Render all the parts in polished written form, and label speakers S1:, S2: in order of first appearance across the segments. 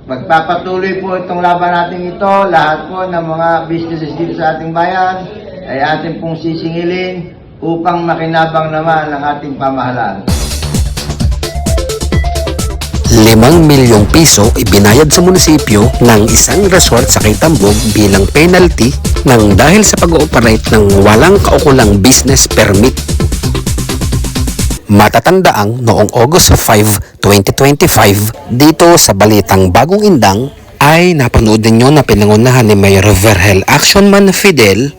S1: Magpapatuloy po itong laban natin ito. Lahat po ng mga businesses dito sa ating bayan ay ating pong sisingilin upang makinabang naman ang ating pamahalaan.
S2: 5 milyong piso ibinayad sa munisipyo ng isang resort sa Caytambog bilang penalty ng dahil sa pag-ooperate ng walang kaukulang business permit. Matatandaang noong August 5, 2025, dito sa Balitang Bagong Indang ay napanood ninyo na pinangunahan ni Mayor Verhel Actionman Fidel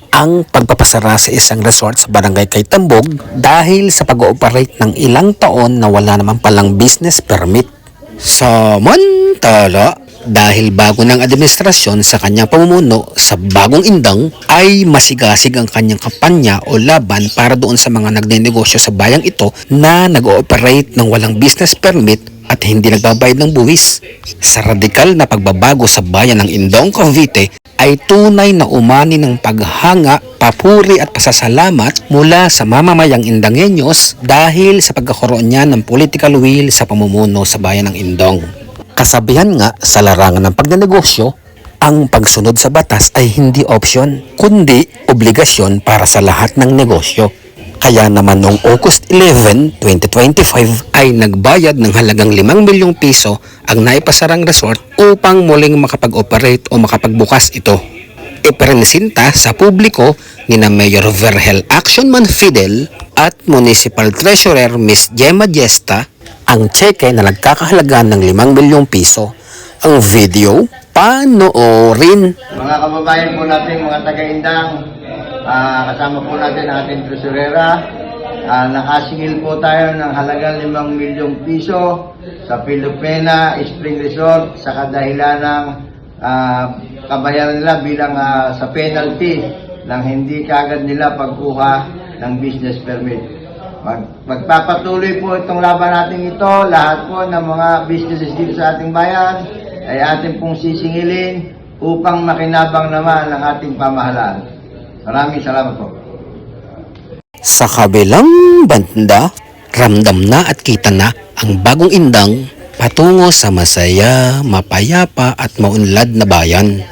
S2: ang pagpapasara sa isang resort sa Barangay Caytambog dahil sa pag-ooperate ng ilang taon na wala naman palang business permit. Samantala, dahil bago ng administrasyon sa kanyang pamumuno sa Bagong Indang ay masigasig ang kanyang kampanya o laban para doon sa mga nagnenegosyo sa bayang ito na nag-ooperate ng walang business permit at hindi nagbabayad ng buwis. Sa radikal na pagbabago sa bayan ng Indang, Cavite ay tunay na umani ng paghanga, papuri at pasasalamat mula sa mamamayang Indangenyos dahil sa pagkakaroon niya ng political will sa pamumuno sa bayan ng Indang. Kasabihan nga sa larangan ng pagnenegosyo, ang pagsunod sa batas ay hindi option, kundi obligasyon para sa lahat ng negosyo. Kaya naman noong August 11, 2025 ay nagbayad ng halagang 5 milyong piso ang naipasarang resort upang muling makapag-operate o makapagbukas ito. Ipresinta sa publiko ni na Mayor Verhel Actionman Fidel at Municipal Treasurer Miss Gemma Gesta ang tseke na nagkakahalaga ng 5 milyong piso. Ang video, panoorin.
S1: Mga kababayan po natin, mga taga-Indang, kasama po natin ang ating tresurera. Nakasingil po tayo ng halagang 5 milyong piso sa Pilupena Spring Resort sa kadahilan ng kabayaran nila bilang sa penalty ng hindi kagad nila pagkuha ng business permit. Magpapatuloy po itong laban natin ito. Lahat po ng mga businesses dito sa ating bayan ay ating pong sisingilin upang makinabang naman ang ating pamahalaan. Maraming salamat po.
S2: Sa kabilang banda, ramdam na at kita na ang Bagong Indang patungo sa masaya, mapayapa at maunlad na bayan.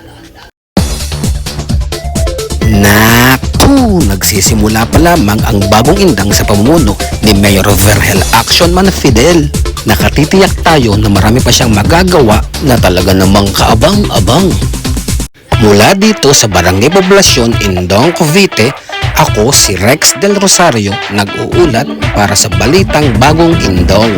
S2: Naku, nagsisimula pa lamang ang Bagong Indang sa pamumuno ni Mayor Verhel Actionman Fidel. Nakatitiyak tayo na marami pa siyang magagawa na talaga namang kaabang-abang. Mula dito sa Barangay Poblasyon, Indang, Cavite, ako si Rex Del Rosario nag-uulat para sa Balitang Bagong Indang.